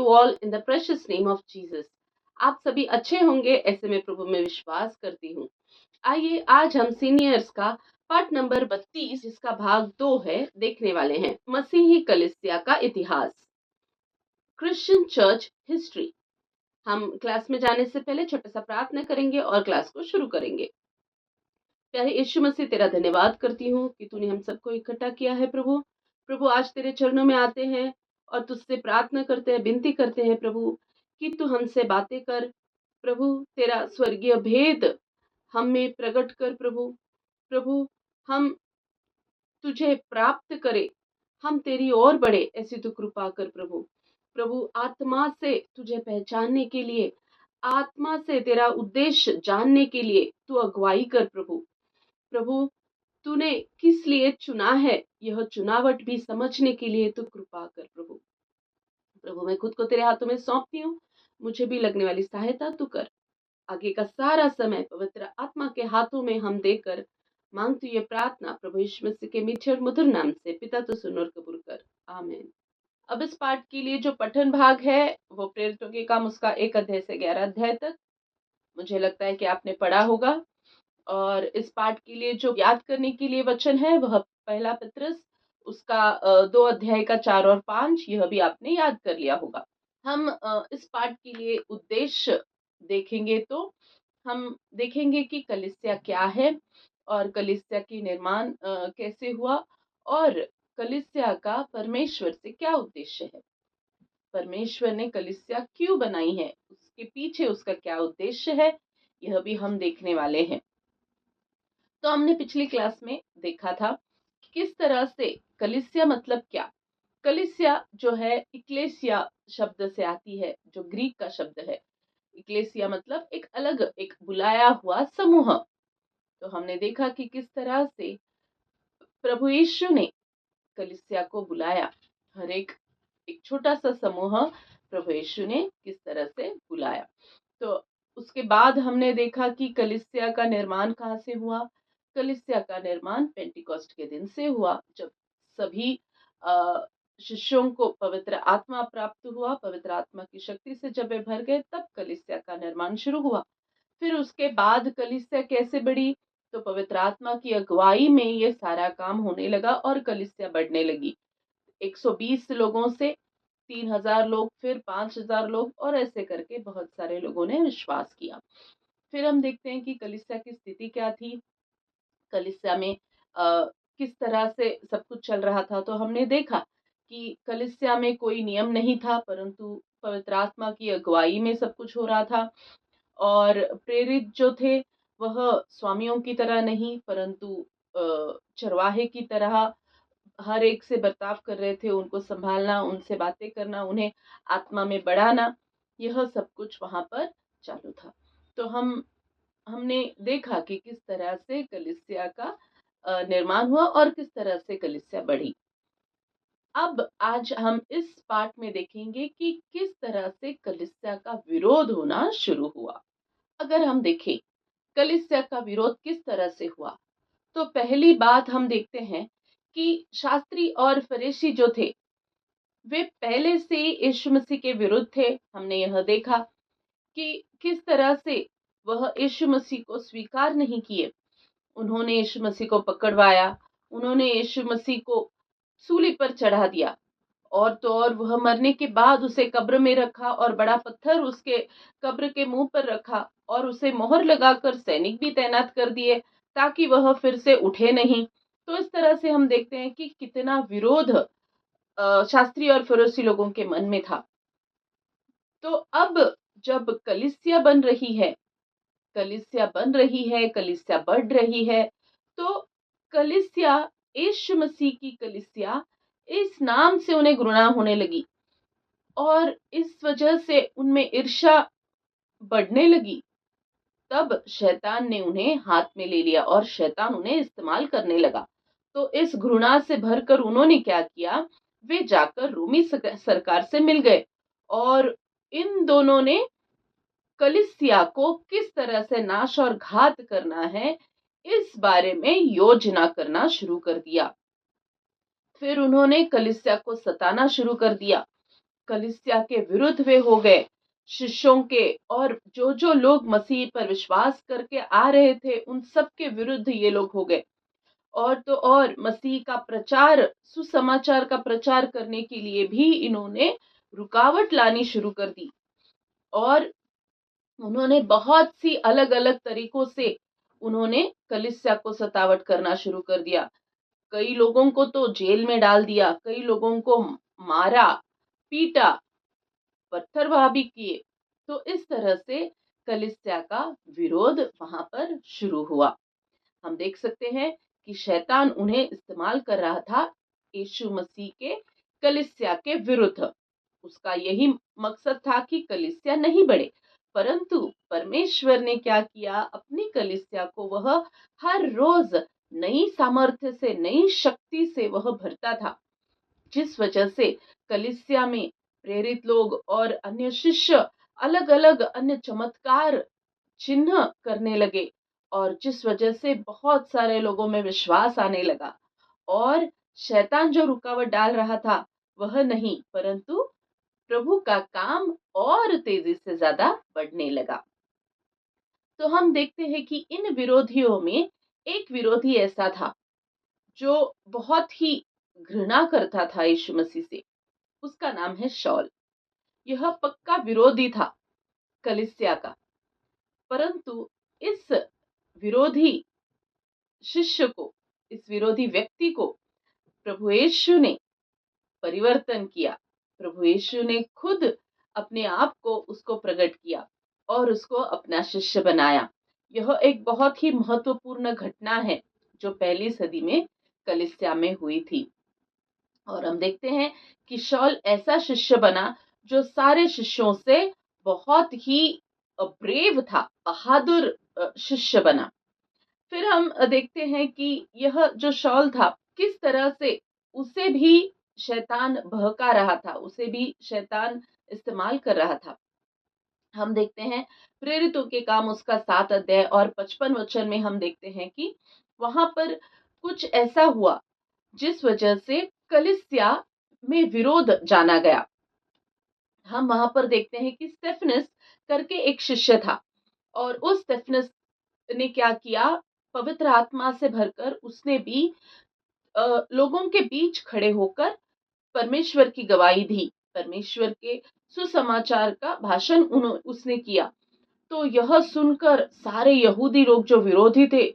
all in the precious name of Jesus. आप सभी अच्छे होंगे ऐसे मैं प्रभु में विश्वास करती हूँ। आइए आज हम सीनियर्स का पार्ट नंबर 32 जिसका भाग 2 है देखने वाले हैं। मसीही कलीसिया का इतिहास, क्रिश्चियन चर्च हिस्ट्री। हम क्लास में जाने से पहले छोटा सा प्रार्थना करेंगे और क्लास को शुरू करेंगे। प्यारे यीशु मसीह, तेरा धन्यवाद करती हूँ कि तूने हम सबको इकट्ठा किया है। प्रभु आज तेरे चरणों में आते हैं और तुझसे प्रार्थना करते हैं, विनती करते हैं प्रभु कि तू हमसे बातें कर। प्रभु तेरा स्वर्गीय भेद हम में प्रकट कर प्रभु हम तुझे प्राप्त करे, हम तेरी ओर बढ़े, ऐसी तू कृपा कर प्रभु आत्मा से तुझे पहचानने के लिए, आत्मा से तेरा उद्देश्य जानने के लिए तू अगुवाई कर प्रभु तूने किस लिए चुना है, यह चुनावट भी समझने के लिए तू कृपा कर प्रभु मैं खुद को तेरे हाथों में सौंपती हूँ। मुझे भी लगने वाली सहायता तू कर। आगे का सारा समय पवित्र आत्मा के हाथों में हम देकर मांगती ये प्रार्थना प्रभु यीशु मसीह के मीठे और मधुर नाम से। पिता तो सुन और कबूल कर, आमीन। अब इस पाठ के लिए जो पठन भाग है वो प्रेरितों के काम उसका 1 अध्याय से 11 अध्याय तक मुझे लगता है कि आपने पढ़ा होगा। और इस पाठ के लिए जो याद करने के लिए वचन है वह पहला पत्रस उसका 2 अध्याय का 4 और 5, यह भी आपने याद कर लिया होगा। हम इस पाठ के लिए उद्देश्य देखेंगे तो हम देखेंगे कि कलीसिया क्या है और कलीसिया की निर्माण कैसे हुआ और कलीसिया का परमेश्वर से क्या उद्देश्य है। परमेश्वर ने कलीसिया क्यों बनाई है, उसके पीछे उसका क्या उद्देश्य है, यह भी हम देखने वाले हैं। तो हमने पिछली क्लास में देखा था कि किस तरह से कलीसिया मतलब क्या। कलीसिया जो है इक्लेसिया शब्द से आती है, जो ग्रीक का शब्द है। इक्लेसिया मतलब एक अलग, एक बुलाया हुआ समूह। तो हमने देखा कि किस तरह से प्रभु यीशु ने कलीसिया को बुलाया। हर एक छोटा सा समूह प्रभु यीशु ने किस तरह से बुलाया। तो उसके बाद हमने देखा कि कलीसिया का निर्माण कहाँ से हुआ। कलीसिया का निर्माण पेंटिकॉस्ट के दिन से हुआ, जब सभी शिष्यों को पवित्र आत्मा प्राप्त हुआ। पवित्र आत्मा की शक्ति से जब वे भर गए तब कलीसिया का निर्माण शुरू हुआ। फिर उसके बाद कलीसिया कैसे बढ़ी, तो पवित्र आत्मा की अगुवाई में ये सारा काम होने लगा और कलीसिया बढ़ने लगी। 120 लोगों से 3000 लोग, फिर 5000 लोग, और ऐसे करके बहुत सारे लोगों ने विश्वास किया। फिर हम देखते हैं कि कलीसिया की स्थिति क्या थी, कलीसिया में किस तरह से सब कुछ चल रहा था। तो हमने देखा कि कलीसिया में कोई नियम नहीं था, परंतु पवित्र आत्मा की अगुवाई में सब कुछ हो रहा था। और प्रेरित जो थे वह स्वामियों की तरह नहीं, परंतु चरवाहे की तरह हर एक से बर्ताव कर रहे थे, उनको संभालना, उनसे बातें करना, उन्हें आत्मा में बढ़ाना, यह सब कुछ वहां पर चालू था। तो हमने देखा कि किस तरह से कलीसिया का निर्माण हुआ और किस तरह से कलीसिया बढ़ी। अब आज हम इस पाठ में देखेंगे कि किस तरह से कलीसिया का विरोध होना शुरू हुआ। अगर हम देखें कलीसिया का विरोध किस तरह से हुआ, तो पहली बात हम देखते हैं कि शास्त्री और फरीसी जो थे वे पहले से यीशु मसीह के विरुद्ध थे। हमने यह देखा कि किस तरह से वह यीशु मसीह को स्वीकार नहीं किए। उन्होंने यीशु मसीह को पकड़वाया, उन्होंने यीशु मसीह को सूली पर चढ़ा दिया, और तो और वह मरने के बाद उसे कब्र में रखा और बड़ा पत्थर उसके कब्र के मुंह पर रखा और उसे मोहर लगाकर सैनिक भी तैनात कर दिए ताकि वह फिर से उठे नहीं। तो इस तरह से हम देखते हैं कि कितना विरोध शास्त्री और फरीसी लोगों के मन में था। तो अब जब कलीसिया बन रही है, कलीसिया बढ़ रही है, तो कलीसिया, यीशु मसीह की कलीसिया, इस नाम से उन्हें घृणा होने लगी और इस वजह से उनमें ईर्ष्या बढ़ने लगी। तब शैतान ने उन्हें हाथ में ले लिया और शैतान उन्हें इस्तेमाल करने लगा। तो इस घृणा से भरकर उन्होंने क्या किया, वे जाकर रोमी सरकार से मिल गए और इन दोनों ने कलीसिया को किस तरह से नाश और घात करना है इस बारे में योजना करना शुरू कर दिया। फिर उन्होंने कलीसिया को सताना शुरू कर दिया। कलीसिया के विरुद्ध वे हो गए, शिष्यों के और जो जो लोग मसीह पर विश्वास करके आ रहे थे उन सब के विरुद्ध ये लोग हो गए। और तो और मसीह का प्रचार, सुसमाचार का प्रचार करने के लिए भी इन्होंने रुकावट लानी शुरू कर दी। और उन्होंने बहुत सी अलग अलग तरीकों से उन्होंने कलीसिया को सतावट करना शुरू कर दिया। कई लोगों को तो जेल में डाल दिया, कई लोगों को मारा, पीटा, पत्थरवाह भी किए। तो इस तरह से कलीसिया का विरोध वहां पर शुरू हुआ। हम देख सकते हैं कि शैतान उन्हें इस्तेमाल कर रहा था यीशु मसीह के कलीसिया के विरुद्ध। उसका यही मकसद था कि कलीसिया नहीं बढ़े, परंतु परमेश्वर ने क्या किया, अपनी कलीसिया को वह हर रोज नई सामर्थ्य से, नई शक्ति से वह भरता था, जिस वजह से कलीसिया में प्रेरित लोग और अन्य शिष्य अलग अलग अन्य चमत्कार चिन्ह करने लगे, और जिस वजह से बहुत सारे लोगों में विश्वास आने लगा। और शैतान जो रुकावट डाल रहा था वह नहीं, परंतु प्रभु का काम और तेजी से ज्यादा बढ़ने लगा। तो हम देखते हैं कि इन विरोधियों में एक विरोधी ऐसा था जो बहुत ही घृणा करता था यीशु मसीह से। उसका नाम है शौल। यह पक्का विरोधी था कलीसिया का, परंतु इस विरोधी शिष्य को, इस विरोधी व्यक्ति को प्रभु यीशु ने परिवर्तन किया। प्रभु यीशु ने खुद अपने आप को उसको प्रकट किया और उसको अपना शिष्य बनाया। यह एक बहुत ही महत्वपूर्ण घटना है जो पहली सदी में कलीसिया में हुई थी। और हम देखते हैं कि शौल ऐसा शिष्य बना जो सारे शिष्यों से बहुत ही ब्रेव था, बहादुर शिष्य बना। फिर हम देखते हैं कि यह जो शौल था किस तरह से उसे भी शैतान बहका रहा था, उसे भी शैतान इस्तेमाल कर रहा था। हम देखते हैं प्रेरितों के काम उसका 7 अध्याय और 55 वचन में हम देखते हैं कि वहां पर कुछ ऐसा हुआ जिस वजह से कलीसिया में विरोध जाना गया। हम वहां पर देखते हैं कि स्टेफनस करके एक शिष्य था, और उस स्टेफनस ने क्या किया, पवित्र आत्मा से भरकर उसने भी लोगों के बीच खड़े होकर परमेश्वर की गवाही दी, परमेश्वर के सुसमाचार का भाषण उसने किया। तो यह सुनकर सारे यहूदी लोग जो विरोधी थे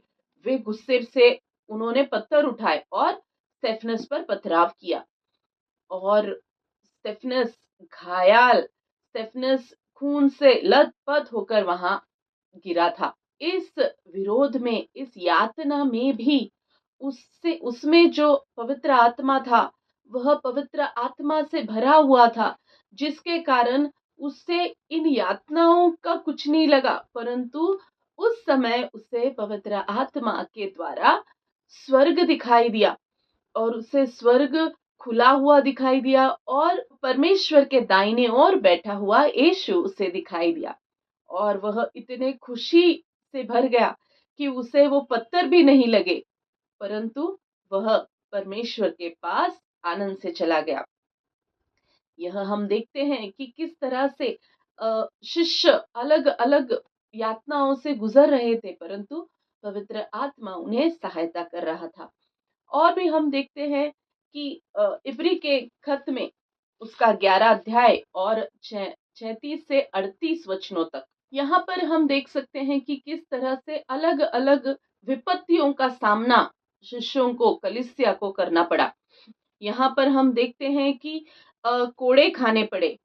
वे गुस्से से उन्होंने पत्थर उठाए और स्टेफनस पर पथराव किया, और स्टेफनस घायल, स्टेफनस खून से लथपथ होकर वहां गिरा था। इस विरोध में, इस यातना में भी उसमें जो पवित्र आत्मा था वह पवित्र आत्मा से भरा हुआ था, जिसके कारण उससे इन यातनाओं का कुछ नहीं लगा, परंतु उस समय उसे पवित्र आत्मा के द्वारा स्वर्ग दिखाई दिया, और उसे स्वर्ग खुला हुआ दिखाई दिया, और परमेश्वर के दाहिने ओर बैठा हुआ यीशु उसे दिखाई दिया। और वह इतने खुशी से भर गया कि उसे वो पत्थर भी नहीं लगे, परंतु वह परमेश्वर के पास आनंद से चला गया। यह हम देखते हैं कि किस तरह से शिष्य अलग अलग यातनाओं से गुजर रहे थे, परंतु पवित्र आत्मा उन्हें सहायता कर रहा था। और भी हम देखते हैं कि इब्री के खत में उसका 11 अध्याय और 36 से 38 वचनों तक, यहाँ पर हम देख सकते हैं कि किस तरह से अलग अलग विपत्तियों का सामना शिष्यों को, कलीसिया को करना पड़ा। यहाँ पर हम देखते हैं कि कोड़े खाने पड़े,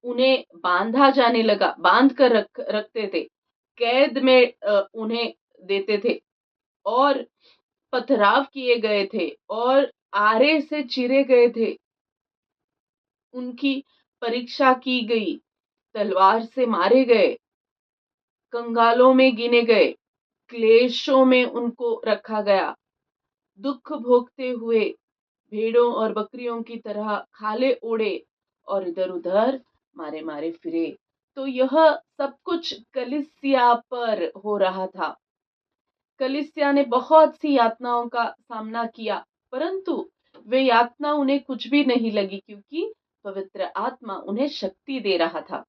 उन्हें बांधा जाने लगा, बांध कर रखते थे, कैद में उन्हें देते थे, और पथराव किए गए थे, और आरे से चीरे गए थे, उनकी परीक्षा की गई, तलवार से मारे गए, कंगालों में गिने गए, क्लेशों में उनको रखा गया, दुख भोगते हुए भेड़ों और बकरियों की तरह खाले ओढ़े और इधर उधर मारे मारे फिरे। तो यह सब कुछ कलीसिया पर हो रहा था। कलीसिया ने बहुत सी यातनाओं का सामना किया, परंतु वे यातना उन्हें कुछ भी नहीं लगी, क्योंकि पवित्र आत्मा उन्हें शक्ति दे रहा था।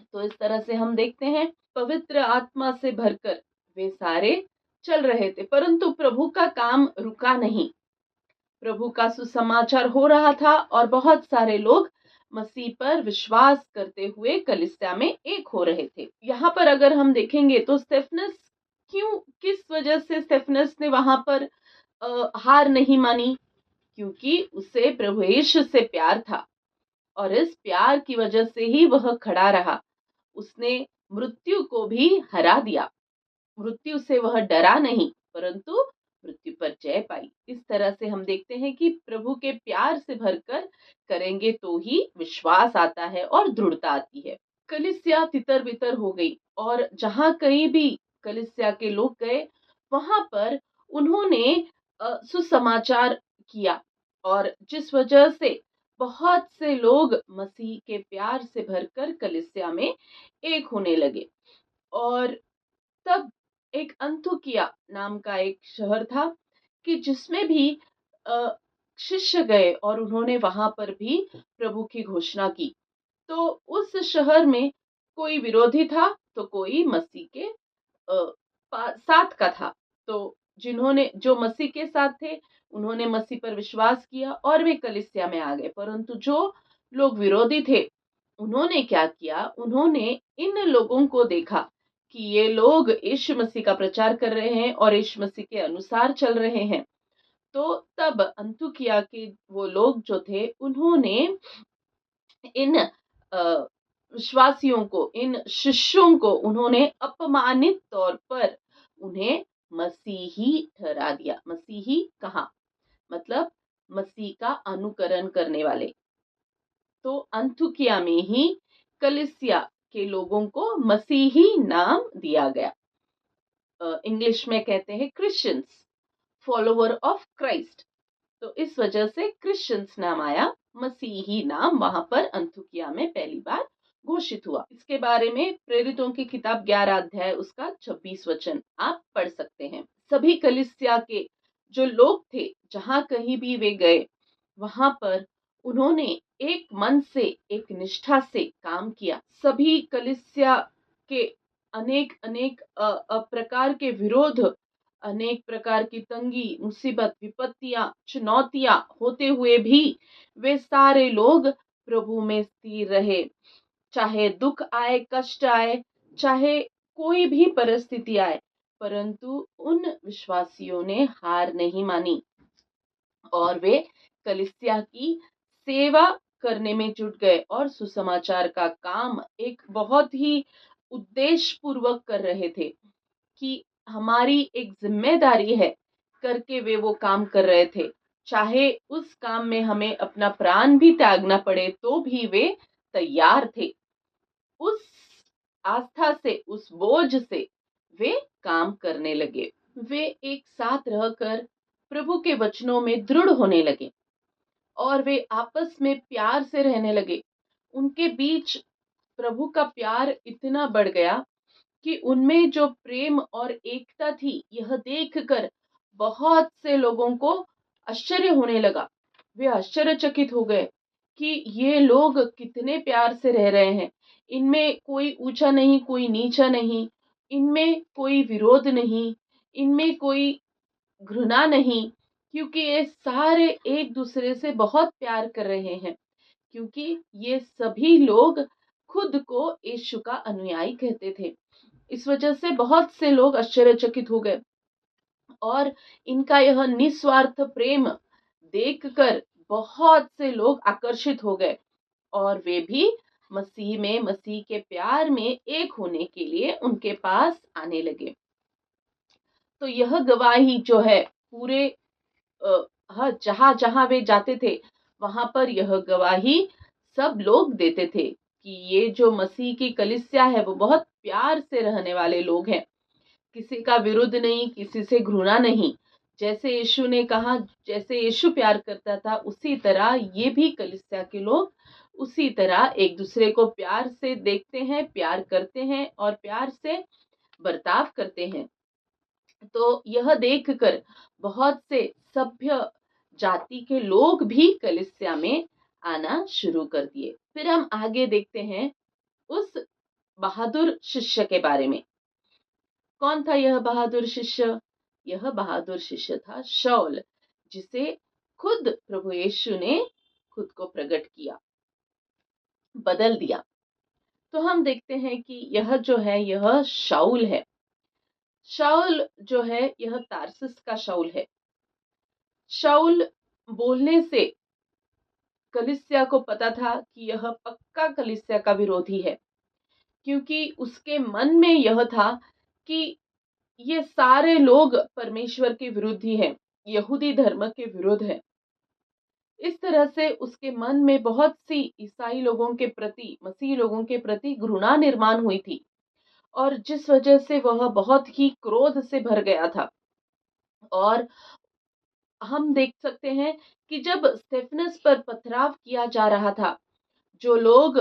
तो इस तरह से हम देखते हैं पवित्र आत्मा से भरकर वे सारे चल रहे थे, परंतु प्रभु का काम रुका नहीं। प्रभु का सुसमाचार हो रहा था और बहुत सारे लोग मसीह पर विश्वास करते हुए कलीसिया में एक हो रहे थे। यहाँ पर अगर हम देखेंगे तो स्टेफनस किस वजह से स्टेफनस ने वहां पर हार नहीं मानी, क्योंकि उसे प्रभु यीशु से प्यार था और इस प्यार की वजह से ही वह खड़ा रहा। उसने मृत्यु को भी हरा दिया। मृत्यु से वह डरा नहीं, परंतु मृत्यु पर जय पाई। इस तरह से हम देखते हैं कि प्रभु के प्यार से भरकर करेंगे तो ही विश्वास आता है और दृढ़ता आती है। कलीसिया तितर बितर हो गई और जहां कहीं भी कलीसिया के लोग गए वहां पर उन्होंने सुसमाचार किया, और जिस वजह से बहुत से लोग मसीह के प्यार से भरकर कलीसिया में एक होने लगे। और तब एक अंतुकिया नाम का एक शहर था कि जिसमें भी शिष्य गए और उन्होंने वहां पर भी प्रभु की घोषणा की। तो उस शहर में कोई विरोधी था तो कोई मसीह के साथ का था। तो जो मसीह के साथ थे उन्होंने मसीह पर विश्वास किया और वे कलीसिया में आ गए, परंतु जो लोग विरोधी थे उन्होंने क्या किया, उन्होंने इन लोगों को देखा कि ये लोग यीशु मसीह का प्रचार कर रहे हैं और यीशु मसीह के अनुसार चल रहे हैं। तो तब अंतुकिया के वो लोग जो थे उन्होंने इन विश्वासियों को, इन शिष्यों को उन्होंने अपमानित तौर पर उन्हें मसीही ठहरा दिया। मसीही कहा मतलब मसीह का अनुकरण करने वाले। तो अंतुकिया में ही कलीसिया के लोगों को मसीही नाम दिया गया। इंग्लिश में कहते हैं क्रिश्चियंस, फॉलोवर ऑफ क्राइस्ट। तो इस वजह से क्रिश्चियंस नाम आया, मसीही नाम वहां पर अंतुकिया में पहली बार घोषित हुआ। इसके बारे में प्रेरितों की किताब 11 अध्याय उसका 26 वचन आप पढ़ सकते हैं। सभी कलीसिया के जो लोग थे जहां कहीं भी वे गए वहां पर उन्होंने एक मन से, एक निष्ठा से काम किया। सभी कलीसिया के अनेक अनेक प्रकार के विरोध, अनेक प्रकार की तंगी, मुसीबत, विपत्तियां, चुनौतियां होते हुए भी वे सारे लोग प्रभु में स्थिर रहे। चाहे दुख आए, कष्ट आए, चाहे कोई भी परिस्थिति आए, परंतु उन विश्वासियों ने हार नहीं मानी और वे कलीसिया की सेवा करने में जुट गए और सुसमाचार का काम एक बहुत ही उद्देश्य पूर्वक कर रहे थे कि हमारी एक जिम्मेदारी है करके वे वो काम कर रहे थे। चाहे उस काम में हमें अपना प्राण भी त्यागना पड़े तो भी वे तैयार थे। उस आस्था से, उस बोझ से वे काम करने लगे। वे एक साथ रहकर प्रभु के वचनों में दृढ़ होने लगे और वे आपस में प्यार से रहने लगे। उनके बीच प्रभु का प्यार इतना बढ़ गया कि उनमें जो प्रेम और एकता थी, यह देखकर बहुत से लोगों को आश्चर्य होने लगा। वे आश्चर्यचकित हो गए कि ये लोग कितने प्यार से रह रहे हैं। इनमें कोई ऊंचा नहीं, कोई नीचा नहीं, इनमें कोई विरोध नहीं, इनमें कोई घृणा नहीं, क्योंकि ये सारे एक दूसरे से बहुत प्यार कर रहे हैं। क्योंकि ये सभी लोग खुद को यीशु का अनुयायी कहते थे। इस वजह से बहुत से लोग आश्चर्यचकित हो गए और इनका यह निस्वार्थ प्रेम देखकर बहुत से लोग आकर्षित हो गए और वे भी मसीह में, मसीह के प्यार में एक होने के लिए उनके पास आने लगे। तो यह गवाही जो है पूरे जहां जहां वे जाते थे वहां पर यह गवाही सब लोग देते थे कि ये जो मसीह की कलीसिया है वो बहुत प्यार से रहने वाले लोग हैं। किसी का विरुद्ध नहीं, किसी से घृणा नहीं। जैसे यीशु ने कहा, जैसे यीशु प्यार करता था उसी तरह ये भी कलीसिया के लोग उसी तरह एक दूसरे को प्यार से देखते हैं, प्यार करते हैं और प्यार से बर्ताव करते हैं। तो यह देखकर बहुत से सभ्य जाति के लोग भी कलीसिया में आना शुरू कर दिए। फिर हम आगे देखते हैं उस बहादुर शिष्य के बारे में। कौन था यह बहादुर शिष्य? यह बहादुर शिष्य था शाऊल, जिसे खुद प्रभु यीशु ने खुद को प्रकट किया, बदल दिया। तो हम देखते हैं कि यह जो है यह शाऊल है। शाऊल जो है यह तारसुस का शाऊल है। शाऊल बोलने से कलीसिया को पता था कि यह पक्का कलीसिया का विरोधी है, क्योंकि उसके मन में यह था कि ये सारे लोग परमेश्वर के विरुद्ध ही हैं, यहूदी धर्म के विरुद्ध है। इस तरह से उसके मन में बहुत सी ईसाई लोगों के प्रति, मसीही लोगों के प्रति घृणा निर्माण हुई थी, और जिस वजह से वह बहुत ही क्रोध से भर गया था। और हम देख सकते हैं कि जब स्टेफनस पर पथराव किया जा रहा था, जो लोग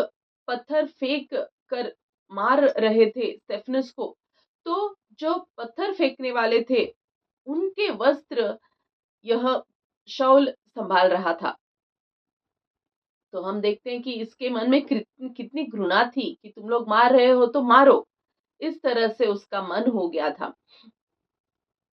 पत्थर फेंक कर मार रहे थे स्टेफनस को, तो जो पत्थर फेंकने वाले थे उनके वस्त्र यह शाऊल संभाल रहा था। तो हम देखते हैं कि इसके मन में कितनी घृणा थी कि तुम लोग मार रहे हो तो मारो, इस तरह से उसका मन हो गया था।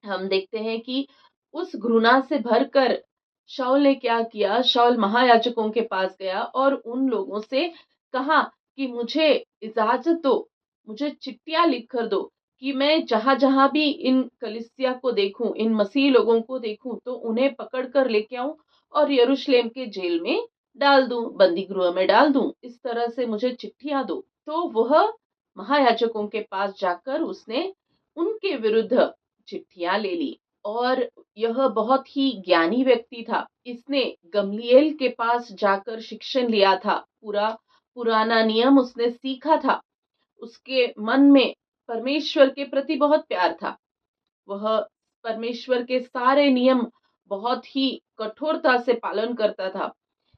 हम देखते हैं कि उस घृणा से भरकर शाऊल ने क्या किया, शाऊल महायाजकों के पास गया और उन लोगों से कहा कि मुझे इजाजत दो, मुझे चिट्ठियां लिख कर दो कि मैं जहां जहां भी इन कलीसिया को देखूं, इन मसीही लोगों को देखूं, तो उन्हें पकड़ कर लेके आऊं और यरूशलेम के जेल में डाल दूं, बंदी गृह में डाल दूं। इस तरह से मुझे चिट्ठियां दो। तो वह महायाजकों के पास जाकर उसने उनके विरुद्ध चिट्ठियां ले ली। और यह बहुत ही ज्ञानी व्यक्ति था। इसने गमलीएल के पास जाकर शिक्षण लिया था, पूरा पुराना नियम उसने सीखा था। उसके मन में परमेश्वर के प्रति बहुत प्यार था। वह परमेश्वर के सारे नियम बहुत ही कठोरता से पालन करता था।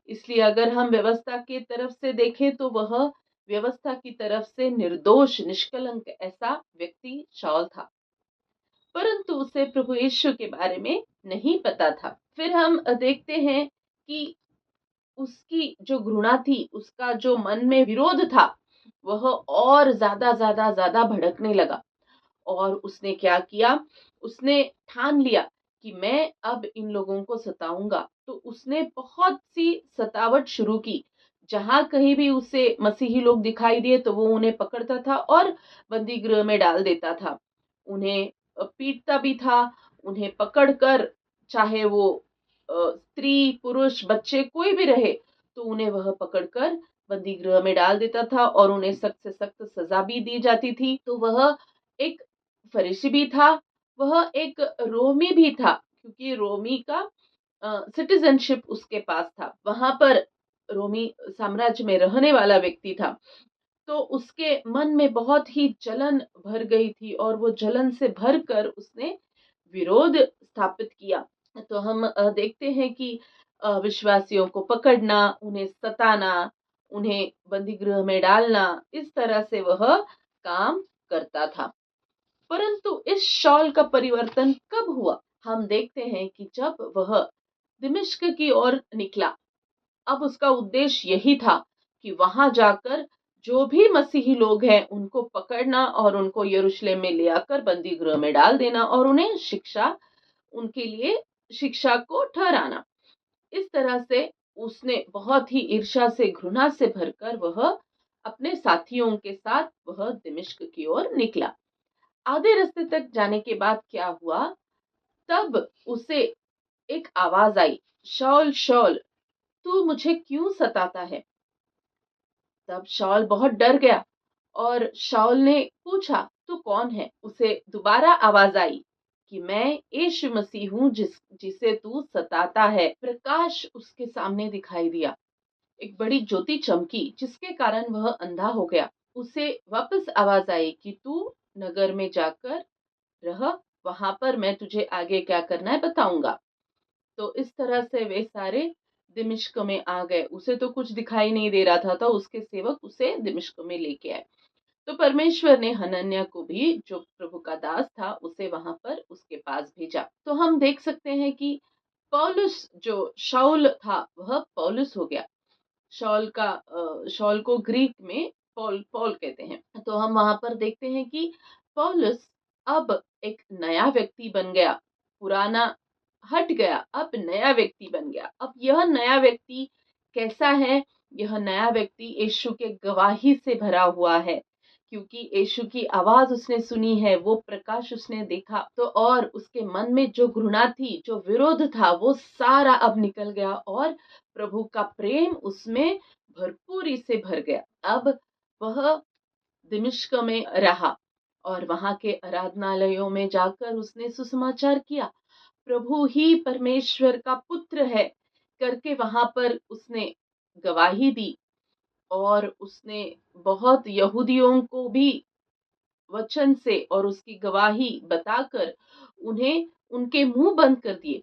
इसलिए अगर हम व्यवस्था की तरफ से देखें तो वह व्यवस्था की तरफ से निर्दोष, निष्कलंक ऐसा व्यक्ति शाऊल था। परंतु उसे प्रभु यीशु के बारे में नहीं पता था। फिर हम देखते हैं कि उसकी जो घृणा थी, उसका जो मन में विरोध था, वह और ज्यादा भड़कने लगा। और उसने क्या किया, उसने ठान लिया कि मैं अब इन लोगों को सताऊंगा। तो उसने बहुत सी सतावट शुरू की। जहां कहीं भी उसे मसीही लोग दिखाई दिए तो वो उन्हें पकड़ता था और बंदी गृह में डाल देता था। उन्हें पीटता भी था, उन्हें पकड़कर, चाहे वो स्त्री, पुरुष, बच्चे कोई भी रहे, तो उन्हें वह पकड़कर बंदी गृह में डाल देता था और उन्हें सख्त से सख्त सजा भी दी जाती थी। तो वह एक फरीसी भी था, वह एक रोमी भी था, क्योंकि रोमी का सिटीजनशिप उसके पास था। वहां पर रोमी साम्राज्य में रहने वाला व्यक्ति था। तो उसके मन में बहुत ही जलन भर गई थी और वो जलन से भरकर उसने विरोध स्थापित किया। तो हम देखते हैं कि विश्वासियों को पकड़ना, उन्हें सताना, उन्हें बंदी गृह में डालना, इस तरह से वह काम करता था। परंतु इस शाऊल का परिवर्तन कब हुआ? हम देखते हैं कि जब वह दिमिश्क की ओर निकला। अब उसका उद्देश्य यही था कि वहां जाकर जो भी मसीही लोग हैं उनको पकड़ना और उनको यरूशलेम में ले आकर बंदी गृह में डाल देना और उन्हें उनके लिए शिक्षा को ठहराना। इस तरह से उसने बहुत ही ईर्ष्या से, घृणा से भरकर वह अपने साथियों के साथ वह दिमिश्क की ओर निकला। आधे रास्ते तक जाने के बाद क्या हुआ, तब उसे एक आवाज आई, शाऊल शाऊल, तू मुझे क्यों सताता है? तब शाऊल बहुत डर गया और शाऊल ने पूछा, तू कौन है? उसे दोबारा आवाज आई कि मैं यीशु मसीह हूँ जिसे तू सताता है। प्रकाश उसके सामने दिखाई दिया, एक बड़ी ज्योति चमकी जिसके कारण वह अंधा हो गया। उसे वापस आवाज आई कि तू नगर में जाकर रह, वहां पर मैं तुझे आगे क्या करना है बताऊंगा। तो इस तरह से वे सारे दिमिश्क में आ गए। उसे तो कुछ दिखाई नहीं दे रहा था, तो उसके सेवक उसे दिमिश्क में लेके आए। तो परमेश्वर ने हनन्याह को भी, जो प्रभु का दास था, उसे वहां पर उसके पास भेजा। तो हम देख सकते हैं कि पौलुस, जो शाऊल था, वह पौलुस हो गया। शॉल को ग्रीक में पॉल पॉल कहते हैं। तो हम वहां पर देखते हैं कि पौलुस अब एक नया व्यक्ति बन गया, पुराना हट गया, अब नया व्यक्ति बन गया। अब यह नया व्यक्ति कैसा है? यह नया व्यक्ति यीशु के गवाही से भरा हुआ है, क्योंकि यीशु की आवाज उसने सुनी है, वो प्रकाश उसने देखा। तो और उसके मन में जो घृणा थी, जो विरोध था, वो सारा अब निकल गया और प्रभु का प्रेम उसमें भरपूरी से भर गया। अब वह दमिश्क में रहा और वहां के आराधनालयों में जाकर उसने सुसमाचार किया, प्रभु ही परमेश्वर का पुत्र है करके वहां पर उसने गवाही दी। और उसने बहुत यहूदियों को भी वचन से और उसकी गवाही बताकर उन्हें उनके मुंह बंद कर दिए,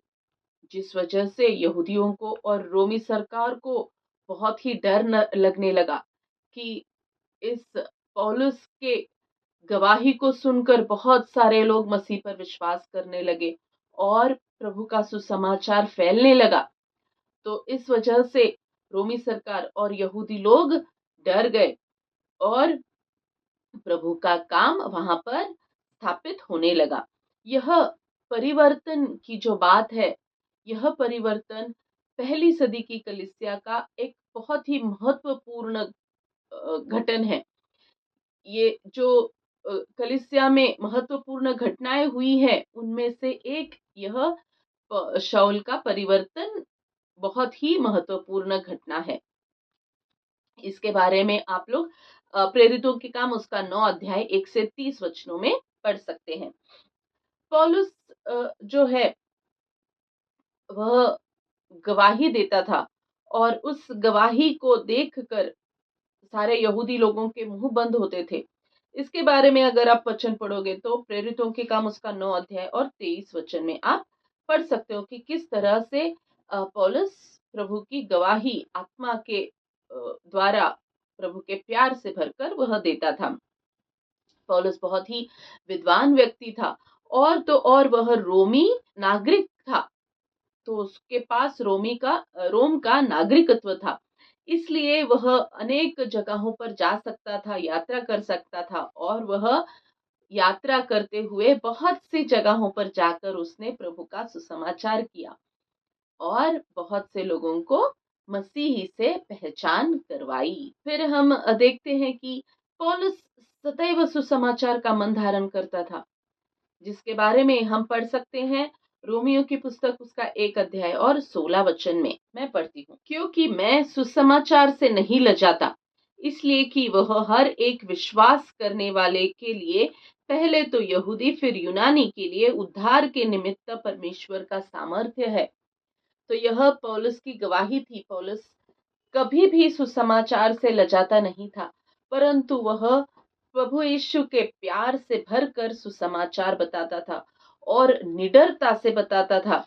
जिस वजह से यहूदियों को और रोमी सरकार को बहुत ही डर लगने लगा कि इस पौलुस के गवाही को सुनकर बहुत सारे लोग मसीह पर विश्वास करने लगे और प्रभु का सुसमाचार फैलने लगा। तो इस वजह से रोमी सरकार और यहूदी लोग डर गए और प्रभु का काम वहां पर स्थापित होने लगा। यह परिवर्तन की जो बात है, यह परिवर्तन पहली सदी की कलीसिया का एक बहुत ही महत्वपूर्ण घटन है। ये जो कलीसिया में महत्वपूर्ण घटनाएं हुई है, उनमें से एक यह शाऊल का परिवर्तन बहुत ही महत्वपूर्ण घटना है। इसके बारे में आप लोग प्रेरितों के काम उसका 9 अध्याय 1 से 30 वचनों में पढ़ सकते हैं। पौलुस जो है वह गवाही देता था और उस गवाही को देखकर सारे यहूदी लोगों के मुंह बंद होते थे। इसके बारे में अगर आप वचन पढ़ोगे तो प्रेरितों के काम उसका 9 अध्याय और 23 वचन में आप पढ़ सकते हो कि किस तरह से पौलुस प्रभु की गवाही आत्मा के द्वारा प्रभु के प्यार से भरकर वह देता था। पौलुस बहुत ही विद्वान व्यक्ति था और तो और वह रोमी नागरिक था, तो उसके पास रोम का नागरिकत्व था, इसलिए वह अनेक जगहों पर जा सकता था, यात्रा कर सकता था और वह यात्रा करते हुए बहुत सी जगहों पर जाकर उसने प्रभु का सुसमाचार किया और बहुत से लोगों को मसीही से पहचान करवाई। फिर हम देखते हैं कि पौलुस सदैव सुसमाचार का मन धारण करता था, जिसके बारे में हम पढ़ सकते हैं रोमियो की पुस्तक उसका 1 अध्याय और 16 वचन में। मैं पढ़ती हूँ, क्योंकि मैं सुसमाचार से नहीं लजाता, इसलिए कि वह हर एक विश्वास करने वाले के लिए, पहले तो यहूदी फिर यूनानी के लिए उद्धार के निमित्त परमेश्वर का सामर्थ्य है। तो यह पौलुस की गवाही थी। पौलुस कभी भी सुसमाचार से लजाता नहीं था, परंतु वह प्रभु यीशु के प्यार से भरकर सुसमाचार बताता था और निडरता से बताता था,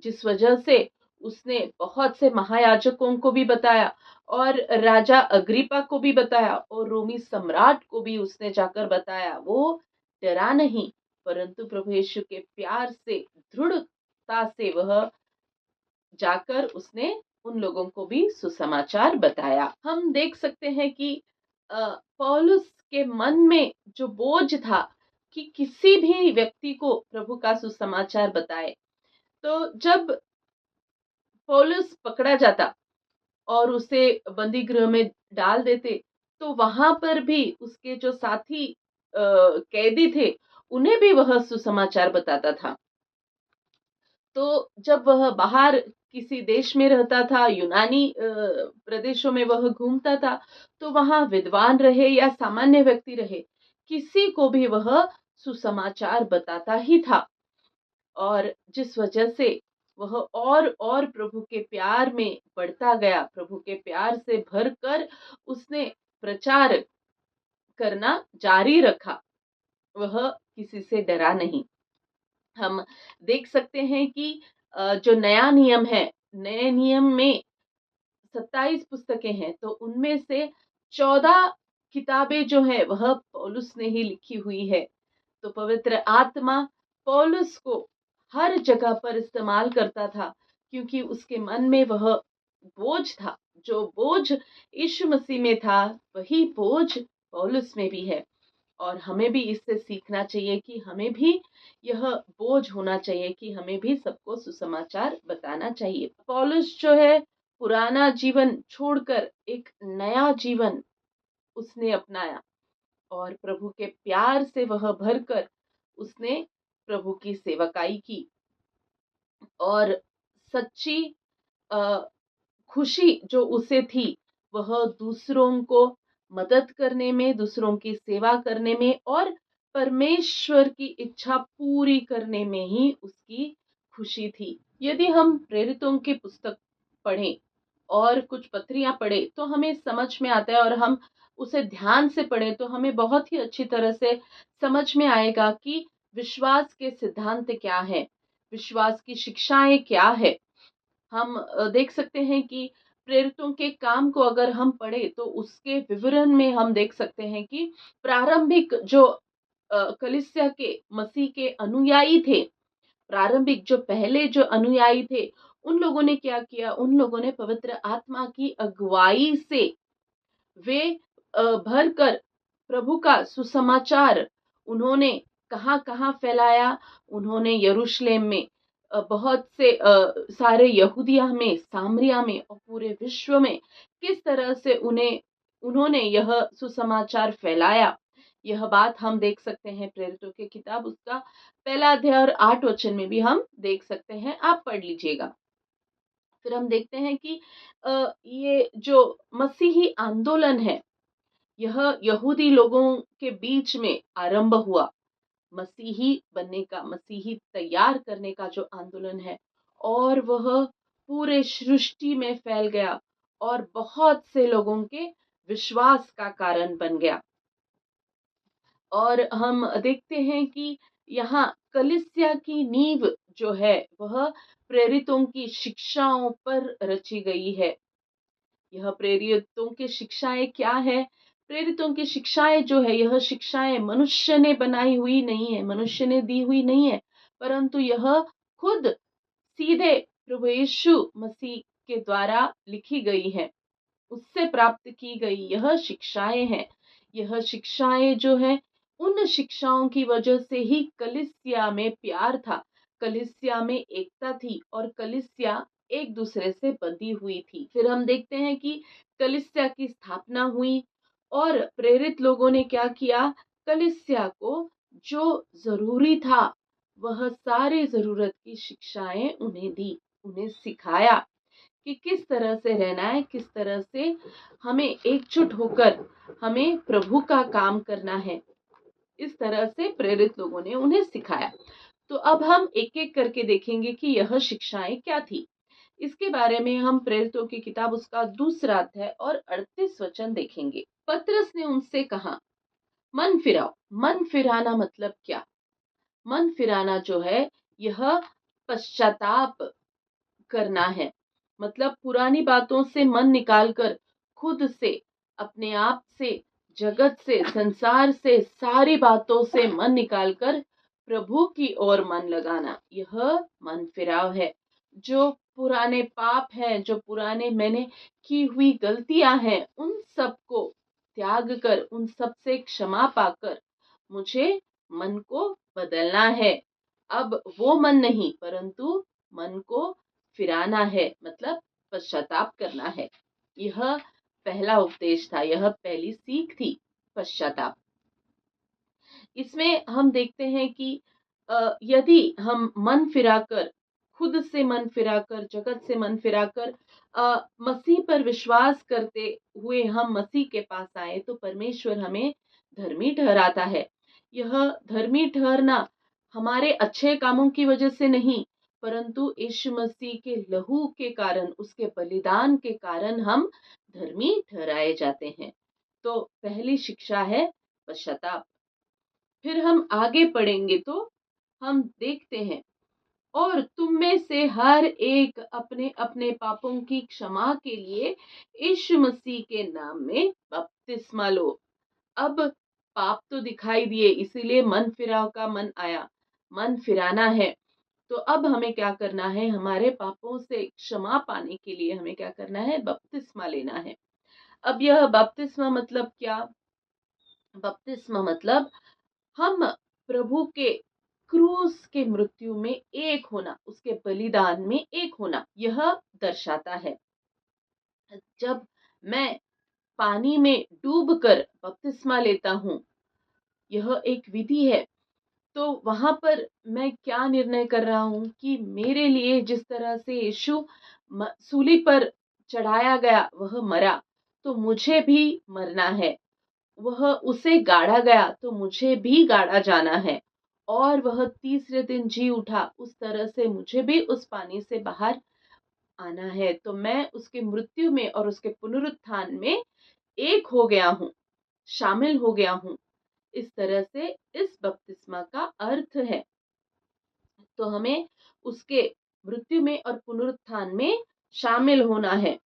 जिस वजह से उसने बहुत से महायाजकों को भी बताया और राजा अग्रिपा को भी बताया और रोमी सम्राट को भी उसने जाकर बताया। वो डरा नहीं, परंतु प्रभु यीशु के प्यार से, दृढ़ता से वह जाकर उसने उन लोगों को भी सुसमाचार बताया। हम देख सकते हैं कि पौलुस के मन में जो बोझ था कि किसी भी व्यक्ति को प्रभु का सुसमाचार बताए, तो जब पौलुस पकड़ा जाता और उसे बंदी गृह में डाल देते, तो वहां पर भी उसके जो साथी कैदी थे, उन्हें भी वह सुसमाचार बताता था। तो जब वह बाहर किसी देश में रहता था, यूनानी प्रदेशों में वह घूमता था, तो वहां विद्वान रहे या सामान्य व्यक्ति रहे, किसी को भी वह सुसमाचार बताता ही था। और जिस वजह से वह और प्रभु के प्यार में बढ़ता गया, प्रभु के प्यार से भरकर उसने प्रचार करना जारी रखा, वह किसी से डरा नहीं। हम देख सकते हैं कि जो नया नियम है, नए नियम में 27 पुस्तकें हैं, तो उनमें से 14 किताबें जो है वह पौलुस ने ही लिखी हुई है। तो पवित्र आत्मा पौलुस को हर जगह पर इस्तेमाल करता था, क्योंकि उसके मन में वह बोझ था जो बोझ यीशु मसीह में था, वही बोझ पौलुस में भी है। और हमें भी इससे सीखना चाहिए कि हमें भी यह बोझ होना चाहिए कि हमें भी सबको सुसमाचार बताना चाहिए। पौलुस जो है, पुराना जीवन छोड़कर एक नया जीवन उसने अपनाया और प्रभु के प्यार से वह भरकर उसने प्रभु की सेवकाई की और सच्ची अ, खुशी जो उसे थी, वह दूसरों को मदद करने में, दूसरों की सेवा करने में और परमेश्वर की इच्छा पूरी करने में ही उसकी खुशी थी। यदि हम प्रेरितों की पुस्तक पढ़ें और कुछ पत्रियां पढ़ें, तो हमें समझ में आता है और हम उसे ध्यान से पढ़ें तो हमें बहुत ही अच्छी तरह से समझ में आएगा कि विश्वास के सिद्धांत क्या है, विश्वास की शिक्षाएं क्या है। हम देख सकते हैं कि प्रेरितों के काम को अगर हम पढ़े तो उसके विवरण में हम देख सकते हैं कि प्रारंभिक जो कलीसिया के मसीह के अनुयायी थे, प्रारंभिक जो पहले जो अनुयायी थे, उन लोगों ने क्या किया, उन लोगों ने पवित्र आत्मा की अगुवाई से वे भर कर प्रभु का सुसमाचार उन्होंने कहाँ कहाँ फैलाया। उन्होंने यरूशलेम में, बहुत से सारे यहूदिया में, सामरिया में और पूरे विश्व में किस तरह से उन्होंने यह सुसमाचार फैलाया। यह बात हम देख सकते हैं प्रेरितों की किताब उसका पहला अध्याय और 8 वचन में भी हम देख सकते हैं, आप पढ़ लीजिएगा। फिर हम देखते हैं कि ये जो मसीही आंदोलन है, यह यहूदी लोगों के बीच में आरंभ हुआ। मसीही बनने का, मसीही तैयार करने का जो आंदोलन है, और वह पूरे सृष्टि में फैल गया और बहुत से लोगों के विश्वास का कारण बन गया। और हम देखते हैं कि यहाँ कलीसिया की नींव जो है वह प्रेरितों की शिक्षाओं पर रची गई है। यह प्रेरितों की शिक्षाएं क्या है? प्रेरितों की शिक्षाएं जो है, यह शिक्षाएं मनुष्य ने बनाई हुई नहीं है, मनुष्य ने दी हुई नहीं है, परंतु यह खुद सीधे प्रभु यीशु मसीह के द्वारा लिखी गई है, उससे प्राप्त की गई यह शिक्षाएं हैं। यह शिक्षाएं जो है, उन शिक्षाओं की वजह से ही कलीसिया में प्यार था, कलीसिया में एकता थी और कलीसिया एक दूसरे से बंधी हुई थी। फिर हम देखते हैं कि कलीसिया की स्थापना हुई और प्रेरित लोगों ने क्या किया, कलीसिया को जो जरूरी था वह सारी जरूरत की शिक्षाएं उन्हें दी, उन्हें सिखाया कि किस तरह से रहना है, किस तरह से हमें एकजुट होकर हमें प्रभु का काम करना है। इस तरह से प्रेरित लोगों ने उन्हें सिखाया। तो अब हम एक एक करके देखेंगे कि यह शिक्षाएं क्या थी। इसके बारे में हम प्रेरितों की किताब उसका दूसरा अध्याय और 38 वचन देखेंगे। पतरस ने उनसे कहा, मन फिराओ। मन फिराना मतलब क्या? मन फिराना जो है, यह पश्चाताप करना है। मतलब पुरानी बातों से मन निकालकर खुद से, अपने आप से, जगत से, संसार से, सारी बातों से मन निकालकर प्रभु की ओर मन लगाना, यह मन फिराव है। जो पुराने पाप हैं, जो पुराने मैंने की हुई गलतियां हैं, उन सब को त्याग कर, उन सब से क्षमा पाकर मुझे मन को बदलना है। अब वो मन नहीं, परंतु मन को फिराना है, मतलब पश्चाताप करना है। यह पहला उपदेश था, यह पहली सीख थी, पश्चाताप। इसमें हम देखते हैं कि यदि हम मन फिराकर, खुद से मन फिराकर, जगत से मन फिराकर मसीह पर विश्वास करते हुए हम मसीह के पास आए, तो परमेश्वर हमें धर्मी ठहराता है। यह धर्मी ठहरना हमारे अच्छे कामों की वजह से नहीं, परंतु यीशु मसीह के लहू के कारण, उसके बलिदान के कारण हम धर्मी ठहराए जाते हैं। तो पहली शिक्षा है पश्चाताप। फिर हम आगे पढ़ेंगे तो हम देखते हैं, और तुम में से हर एक अपने अपने पापों की क्षमा के लिए यीशु मसीह के नाम में बपतिस्मा लो। अब पाप तो दिखाई दिए, इसीलिए मन फिराव का मन आया, मन फिराना है। तो अब हमें क्या करना है, हमारे पापों से क्षमा पाने के लिए हमें क्या करना है, बपतिस्मा लेना है। अब यह बपतिस्मा मतलब क्या? बपतिस्मा मतलब हम प्रभु के क्रूस के मृत्यु में एक होना, उसके बलिदान में एक होना, यह दर्शाता है। जब मैं पानी में डूबकर बपतिस्मा लेता हूँ, यह एक विधि है। तो वहां पर मैं क्या निर्णय कर रहा हूं कि मेरे लिए जिस तरह से यीशु सूली पर चढ़ाया गया, वह मरा, तो मुझे भी मरना है। वह उसे गाड़ा गया, तो मुझे भी गाड़ा जाना है। और वह तीसरे दिन जी उठा, उस तरह से मुझे भी उस पानी से बाहर आना है। तो मैं उसके मृत्यु में और उसके पुनरुत्थान में एक हो गया हूँ, शामिल हो गया हूँ। इस तरह से इस बपतिस्मा का अर्थ है। तो हमें उसके मृत्यु में और पुनरुत्थान में शामिल होना है,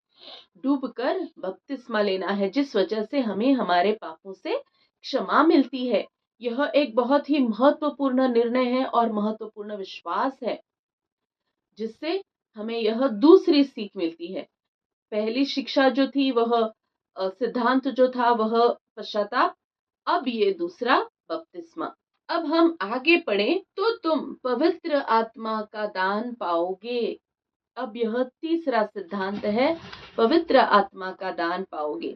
डूबकर बपतिस्मा लेना है, जिस वजह से हमें हमारे पापों से क्षमा मिलती है। यह एक बहुत ही महत्वपूर्ण निर्णय है और महत्वपूर्ण विश्वास है, जिससे हमें यह दूसरी सीख मिलती है। पहली शिक्षा जो थी, वह सिद्धांत जो था, वह पश्चाताप। अब ये दूसरा बपतिस्मा। अब हम आगे पढ़ें तो तुम पवित्र आत्मा का दान पाओगे। अब यह तीसरा सिद्धांत है, पवित्र आत्मा का दान पाओगे।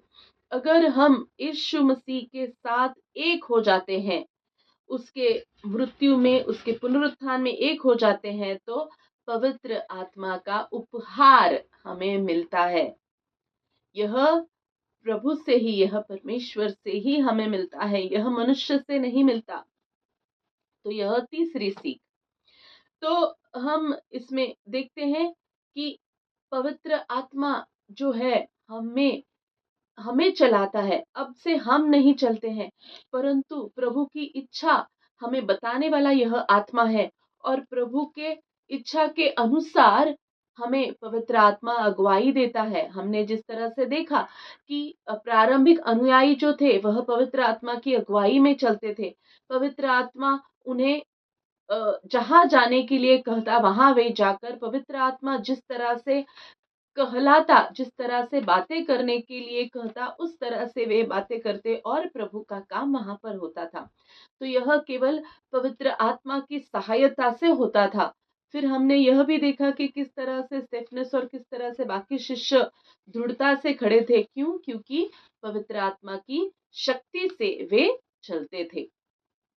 अगर हम यीशु मसीह के साथ एक हो जाते हैं, उसके मृत्यु में, उसके पुनरुत्थान में एक हो जाते हैं, तो पवित्र आत्मा का उपहार हमें मिलता है। यह प्रभु से ही, यह परमेश्वर से ही हमें मिलता है, यह मनुष्य से नहीं मिलता। तो यह तीसरी सीख। तो हम इसमें देखते हैं कि पवित्र आत्मा जो है, हमें चलाता है। अब से हम नहीं चलते हैं, परंतु प्रभु की इच्छा हमें बताने वाला यह आत्मा है। और प्रभु के इच्छा के अनुसार हमें पवित्र आत्मा अगुवाई देता है। हमने जिस तरह से देखा कि प्रारंभिक अनुयायी जो थे, वह पवित्र आत्मा की अगुवाई में चलते थे। पवित्र आत्मा उन्हें जहां जाने के लिए कहता, वहां वे जाकर, पवित्र आत्मा जिस तरह से कहलाता, जिस तरह से बातें करने के लिए कहता, उस तरह से वे बातें करते और प्रभु का काम वहां पर होता था। तो यह केवल पवित्र आत्मा की सहायता से होता था। फिर हमने यह भी देखा कि किस तरह से स्टेफनस और किस तरह से बाकी शिष्य दृढ़ता से खड़े थे। क्यों? क्योंकि पवित्र आत्मा की शक्ति से वे चलते थे।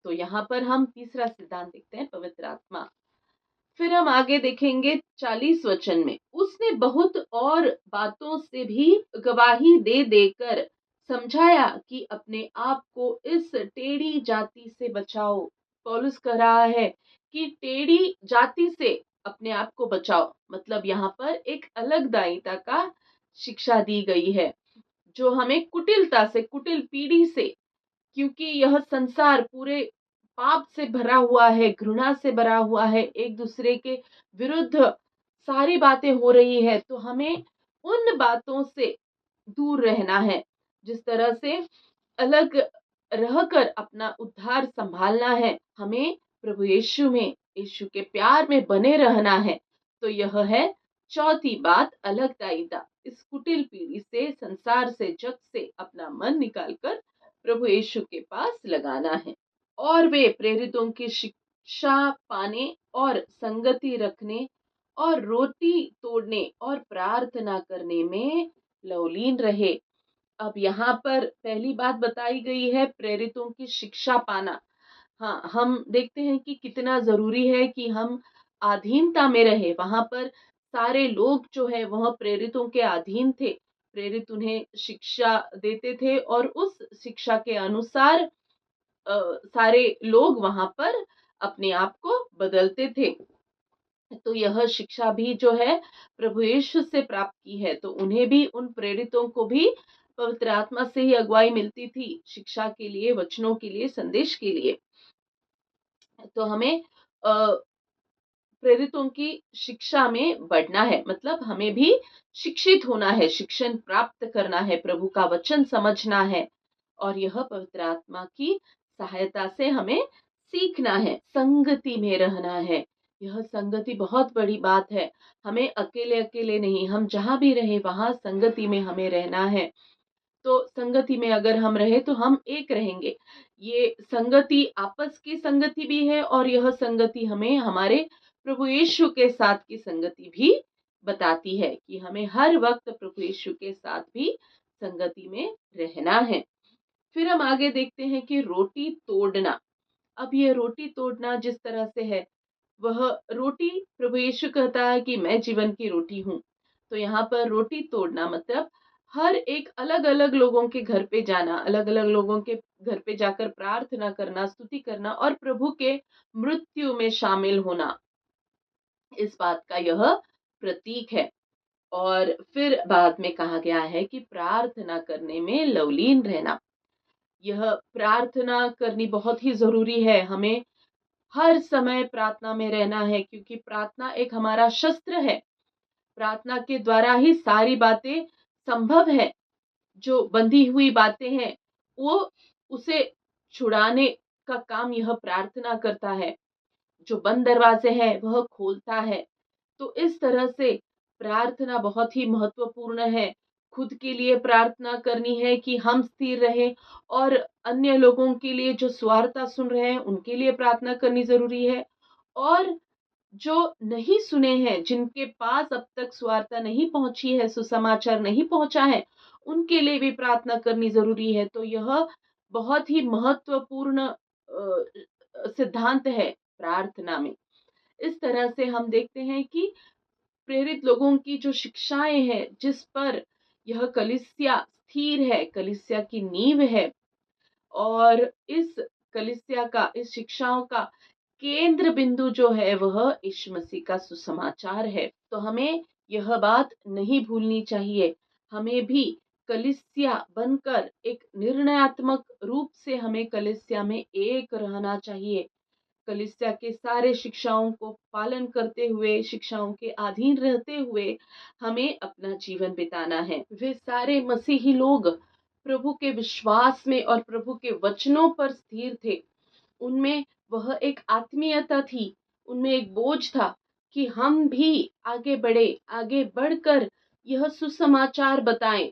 तो यहाँ पर हम तीसरा सिद्धांत देखते हैं, पवित्र आत्मा। फिर हम आगे देखेंगे 40 वचन में, उसने बहुत और बातों से भी गवाही दे देकर समझाया कि अपने आप को इस टेढ़ी जाति से बचाओ। पौलुस कह रहा है कि टेढ़ी जाति से अपने आप को बचाओ। मतलब यहाँ पर एक अलग दायिता का शिक्षा दी गई है, जो हमें कुटिलता से, कुटिल पीढ़ी से, क्योंकि यह संसार पूरे पाप से भरा हुआ है, घृणा से भरा हुआ है, एक दूसरे के विरुद्ध सारी बातें हो रही है। तो हमें उन बातों से दूर रहना है, जिस तरह से अलग रहकर अपना उद्धार संभालना है। हमें प्रभु यीशु में, यीशु के प्यार में बने रहना है। तो यह है चौथी बात, अलग दायिता। इस कुटिल पीढ़ी से, संसार से, जग से अपना मन निकालकर प्रभु यीशु के पास लगाना है। और वे प्रेरितों की शिक्षा पाने और संगति रखने और रोटी तोड़ने और प्रार्थना करने में लवलीन रहे। अब यहाँ पर पहली बात बताई गई है, प्रेरितों की शिक्षा पाना। हाँ, हम देखते हैं कि कितना जरूरी है कि हम अधीनता में रहे। वहां पर सारे लोग जो है, वह प्रेरितों के अधीन थे। प्रेरित उन्हें शिक्षा देते थे और उस शिक्षा के अनुसार सारे लोग वहां पर अपने आप को बदलते थे। तो यह शिक्षा भी जो है प्रभु यीशु से प्राप्त की है। तो उन्हें भी, उन प्रेरितों को भी पवित्र आत्मा से ही अगुवाई मिलती थी, शिक्षा के लिए, वचनों के लिए, संदेश के लिए। तो हमें प्रेरितों की शिक्षा में बढ़ना है, मतलब हमें भी शिक्षित होना है, शिक्षण प्राप्त करना है, प्रभु का वचन समझना है। और यह पवित्र आत्मा की सहायता से हमें सीखना है, संगति में रहना है। यह संगति बहुत बड़ी बात है। हमें अकेले-अकेले नहीं, हम जहाँ भी रहें वहाँ संगति में हमें रहना है। तो संगति में अगर हम रहे तो हम एक रहेंगे। ये संगति आपस की संगति भी है और यह संगति हमें हमारे प्रभु यीशु के साथ की संगति भी बताती है कि हमें हर वक़्त प्रभु यीशु के साथ भी संगति में रहना है। फिर हम आगे देखते हैं कि रोटी तोड़ना। अब ये रोटी तोड़ना जिस तरह से है, वह रोटी प्रभु यीशु कहता है कि मैं जीवन की रोटी हूँ। तो यहाँ पर रोटी तोड़ना मतलब हर एक अलग-अलग लोगों के घर पे जाना, अलग-अलग लोगों के घर पे जाकर प्रार्थना करना, स्तुति करना और प्रभु के मृत्यु में शामिल होना, इस बात का यह प्रतीक है। और फिर बाद में कहा गया है कि प्रार्थना करने में लवलीन रहना। यह प्रार्थना करनी बहुत ही ज़रूरी है। हमें हर समय प्रार्थना में रहना है क्योंकि प्रार्थना एक हमारा शस्त्र है। प्रार्थना के द्वारा ही सारी बातें संभव है। जो बंधी हुई बातें हैं, वो उसे छुड़ाने का काम यह प्रार्थना करता है। जो बंद दरवाजे हैं, वह खोलता है। तो इस तरह से प्रार्थना बहुत ही महत्वपूर्ण है। खुद के लिए प्रार्थना करनी है कि हम स्थिर रहें और अन्य लोगों के लिए जो सुवार्ता सुन रहे हैं, उनके लिए प्रार्थना करनी ज़रूरी है। और जो नहीं सुने हैं, जिनके पास अब तक सुवार्ता नहीं पहुँची है, सुसमाचार नहीं पहुँचा है, उनके लिए भी प्रार्थना करनी ज़रूरी है। तो यह बहुत ही महत्वपूर्ण सिद्धांत है प्रार्थना में। इस तरह से हम देखते हैं कि प्रेरित लोगों की जो शिक्षाएँ हैं, जिस पर यह कलीसिया स्थिर है, कलीसिया की नींव है और इस कलीसिया का, इस शिक्षाओं का केंद्र बिंदु जो है वह यीशु मसीह का सुसमाचार है। तो हमें यह बात नहीं भूलनी चाहिए। हमें भी कलीसिया बनकर एक निर्णयात्मक रूप से हमें कलीसिया में एक रहना चाहिए। कलीसिया के सारे शिक्षाओं को पालन करते हुए, शिक्षाओं के अधीन रहते हुए हमें अपना जीवन बिताना है। वे सारे मसीही लोग प्रभु के विश्वास में और प्रभु के वचनों पर स्थिर थे। उनमें वह एक आत्मीयता थी, उनमें एक बोझ था कि हम भी आगे बढ़े, आगे बढ़कर यह सुसमाचार बताएं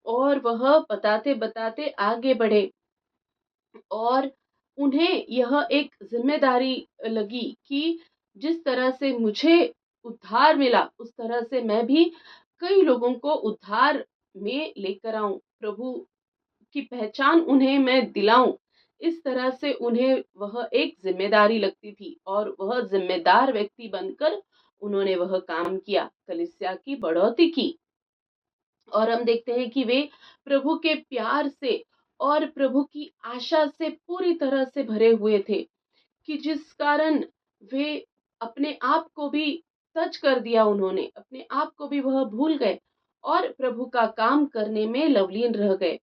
और वह बताते-बताते आगे बढ़े। और उन्हें यह एक ज़िम्मेदारी लगी कि जिस तरह से मुझे उद्धार मिला, उस तरह से मैं भी कई लोगों को उद्धार में लेकर आऊँ। प्रभु की पहचान उन्हें मैं दिलाऊँ। इस तरह से उन्हें वह एक ज़िम्मेदारी लगती थी और वह ज़िम्मेदार व्यक्ति बनकर उन्होंने वह काम किया, कलीसिया की बढ़ोतरी की। और हम देखते हैं कि वे प्रभु के प्यार से और प्रभु की आशा से पूरी तरह से भरे हुए थे कि जिस कारण वे अपने आप को भी तज कर दिया, उन्होंने अपने आप को भी वह भूल गए और प्रभु का काम करने में लवलीन रह गए।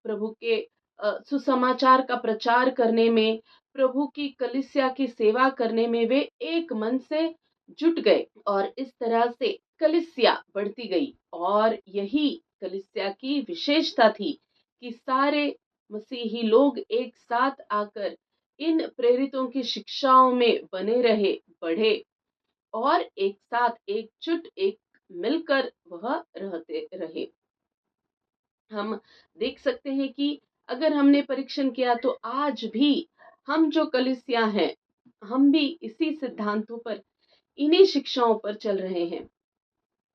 प्रभु के सुसमाचार का प्रचार करने में, प्रभु की कलीसिया की सेवा करने में वे एक मन से जुट गए और इस तरह से कलीसिया बढ़ती गई। और यही कलीसिया की विशेषता थी कि सारे मसीही लोग एक साथ आकर इन प्रेरितों की शिक्षाओं में बने रहे, बढ़े और एक साथ एकजुट, एक मिलकर वह रहते रहे। हम देख सकते हैं कि अगर हमने परीक्षण किया तो आज भी हम जो कलीसिया हैं, हम भी इसी सिद्धांतों पर, इन्हीं शिक्षाओं पर चल रहे हैं।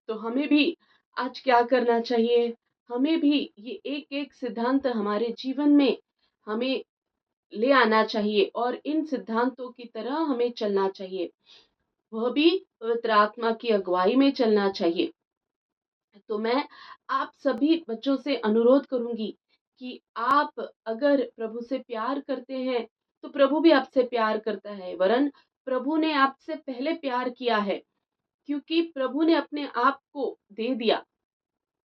तो हमें भी आज क्या करना चाहिए? हमें भी ये एक-एक सिद्धांत हमारे जीवन में हमें ले आना चाहिए और इन सिद्धांतों की तरह हमें चलना चाहिए। वह भी पवित्र आत्मा की अगुवाई में चलना चाहिए। तो मैं आप सभी बच्चों से अनुरोध करूँगी कि आप अगर प्रभु से प्यार करते हैं, तो प्रभु भी आपसे प्यार करता है। वरन प्रभु ने आपसे पहले प्यार किया है, क्योंकि प्रभु ने अपने आप को दे दिया,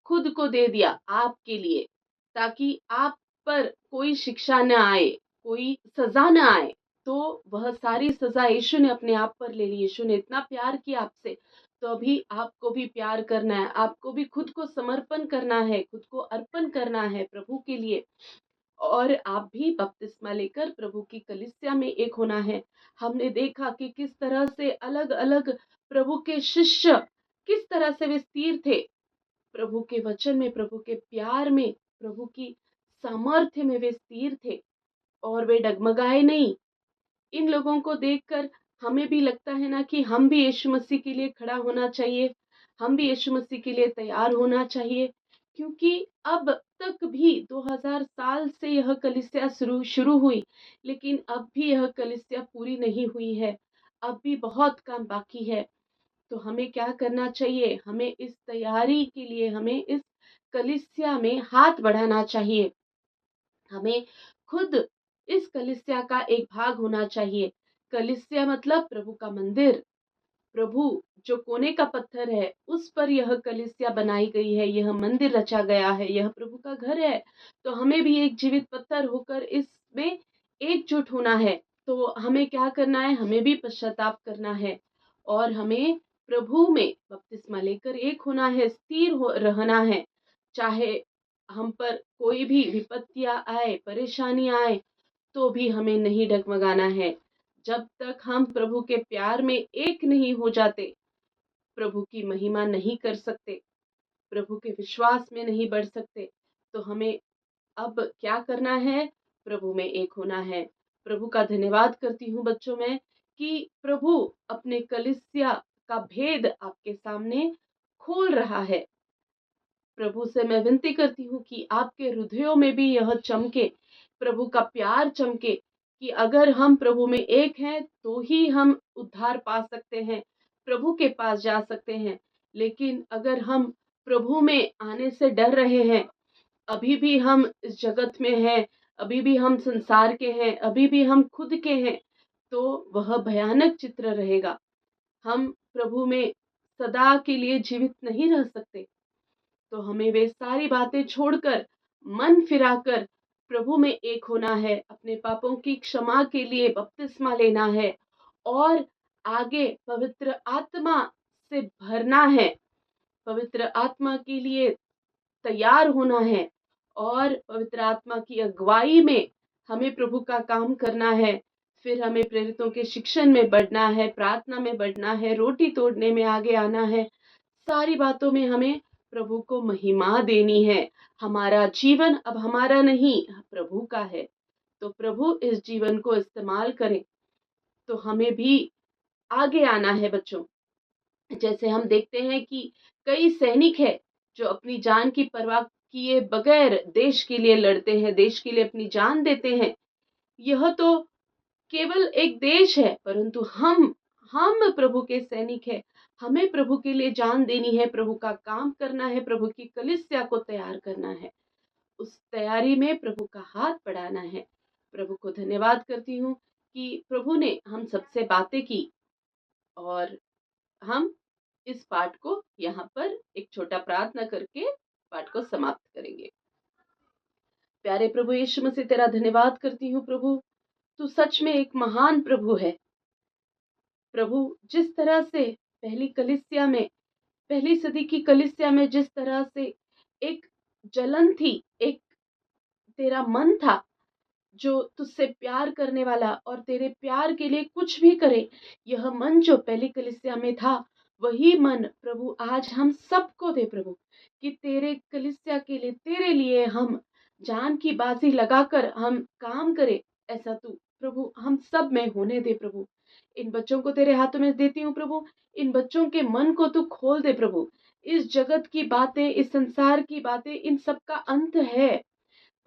खुद को दे दिया आपके लिए, ताकि आप पर कोई शिक्षा न आए, कोई सज़ा न आए। तो वह सारी सज़ा यीशु ने अपने आप पर ले ली। यीशु ने इतना प्यार किया आपसे, तो अभी आपको भी प्यार करना है, आपको भी खुद को समर्पण करना है, खुद को अर्पण करना है प्रभु के लिए। और आप भी बपतिस्मा लेकर प्रभु की कलीसिया में एक होना है। हमने देखा कि किस तरह से अलग-अलग प्रभु के शिष्य किस तरह से वे स्थिर थे, प्रभु के वचन में, प्रभु के प्यार में, प्रभु की सामर्थ्य में वे स्थिर थे और वे डगमगाए नहीं। इन लोगों को देखकर हमें भी लगता है ना कि हम भी यीशु मसीह के लिए खड़ा होना चाहिए, हम भी यीशु मसीह के लिए तैयार होना चाहिए, क्योंकि अब तक भी 2000 साल से यह कलीसिया शुरू शुरू हुई, लेकिन अब भी यह कलीसिया पूरी नहीं हुई है, अब भी बहुत काम बाकी है। तो हमें क्या करना चाहिए? हमें इस तैयारी के लिए, हमें इस कलीसिया में हाथ बढ़ाना चाहिए। हमें खुद इस कलीसिया का एक भाग होना चाहिए। कलीसिया मतलब प्रभु का मंदिर। प्रभु जो कोने का पत्थर है, उस पर यह कलीसिया बनाई गई है, यह मंदिर रचा गया है, यह प्रभु का घर है। तो हमें भी एक जीवित पत्थर होकर इसमें एकजुट होना है। तो हमें क्या करना है? हमें भी पश्चाताप करना है और हमें प्रभु में बपतिस्मा लेकर एक होना है, स्थिर हो रहना है। चाहे हम पर कोई भी विपत्तियां आए, परेशानियां आए, तो भी हमें नहीं डगमगाना है। जब तक हम प्रभु के प्यार में एक नहीं हो जाते, प्रभु की महिमा नहीं कर सकते, प्रभु के विश्वास में नहीं बढ़ सकते, तो हमें अब क्या करना है? प्रभु में एक होना है। प्रभु का धन्यवाद करती हूँ बच्चों मैं कि प्रभु अपने कलीसिया का भेद आपके सामने खोल रहा है। प्रभु से मैं विनती करती हूँ कि आपके हृदयों में भी यह चमके, प्रभु का प्यार चमके, कि अगर हम प्रभु में एक हैं तो ही हम उद्धार पा सकते हैं, प्रभु के पास जा सकते हैं। लेकिन अगर हम प्रभु में आने से डर रहे हैं, अभी भी हम इस जगत में हैं, अभी भी हम संसार के हैं, अभी भी हम खुद के हैं, तो वह भयानक चित्र रहेगा। हम प्रभु में सदा के लिए जीवित नहीं रह सकते। तो हमें वे सारी बातें छोड़कर, मन फिराकर प्रभु में एक होना है, अपने पापों की क्षमा के लिए बपतिस्मा लेना है और आगे पवित्र आत्मा से भरना है, पवित्र आत्मा के लिए तैयार होना है और पवित्र आत्मा की अगुवाई में हमें प्रभु का काम करना है। फिर हमें प्रेरितों के शिक्षण में बढ़ना है, प्रार्थना में बढ़ना है, रोटी तोड़ने में आगे आना है। सारी बातों में हमें प्रभु को महिमा देनी है। हमारा जीवन अब हमारा नहीं, प्रभु का है। तो प्रभु इस जीवन को इस्तेमाल करें। तो हमें भी आगे आना है बच्चों। जैसे हम देखते हैं कि कई सैनिक हैं जो अपनी जान की परवाह किए बगैर देश के लिए लड़ते हैं, देश के लिए अपनी जान देते हैं। यह तो केवल एक देश है, परंतु हम प्रभु के सैनिक हैं। हमें प्रभु के लिए जान देनी है, प्रभु का काम करना है, प्रभु की कलीसिया को तैयार करना है। उस तैयारी में प्रभु का हाथ बढ़ाना है। प्रभु को धन्यवाद करती हूँ कि प्रभु ने हम सबसे बातें की और हम इस पाठ को यहाँ पर एक छोटा प्रार्थना करके पाठ को समाप्त करेंगे। प्यारे प्रभु यीशु मसीह, तेरा धन्यवाद करती हूँ प्रभु। तू सच में एक महान प्रभु है। प्रभु, जिस तरह से पहली कलीसिया में, पहली सदी की कलीसिया में जिस तरह से एक जलन थी, एक तेरा मन था जो तुझसे प्यार करने वाला और तेरे प्यार के लिए कुछ भी करे, यह मन जो पहली कलीसिया में था, वही मन प्रभु आज हम सबको दे प्रभु, कि तेरे कलीसिया के लिए, तेरे लिए हम जान की बाजी लगाकर हम काम करें। ऐसा तू प्रभु हम सब में होने दे प्रभु। इन बच्चों को तेरे हाथों में देती हूँ प्रभु। इन बच्चों के मन को तू खोल दे प्रभु। इस जगत की बातें, इस संसार की बातें, इन सब का अंत है।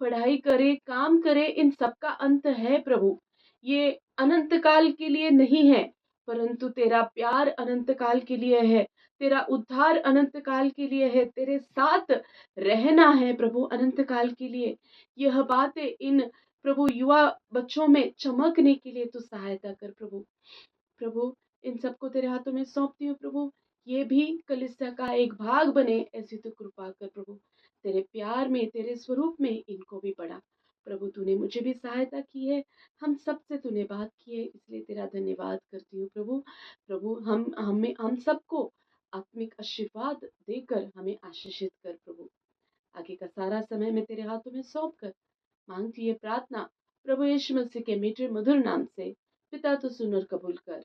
पढ़ाई करे, काम करे, इन सब का अंत है प्रभु। ये अनंत काल के लिए नहीं है, परंतु तेरा प्यार अनंत काल के लिए है, तेरा उद्धार अनंत काल के लिए है, तेरे साथ रहना है प्रभु अनंत काल के लिए। यह बातें इन प्रभु युवा बच्चों में चमकने के लिए तू सहायता कर प्रभु। प्रभु, इन सबको तेरे हाथों में सौंपती हूँ प्रभु। ये भी कलीसिया का एक भाग बने, ऐसी तो कृपा कर प्रभु। तेरे प्यार में, तेरे स्वरूप में इनको भी बढ़ा प्रभु। तूने मुझे भी सहायता की है, हम सबसे तूने बात की है, इसलिए तेरा धन्यवाद करती हूँ प्रभु। प्रभु, हम सबको आत्मिक आशीर्वाद देकर हमें आशीषित कर प्रभु। आगे का सारा समय मैं तेरे हाथों में सौंप कर मांगती है प्रार्थना प्रभु यीशु मसीह के मीठे मधुर नाम से। पिता तो सुन और कबूल कर।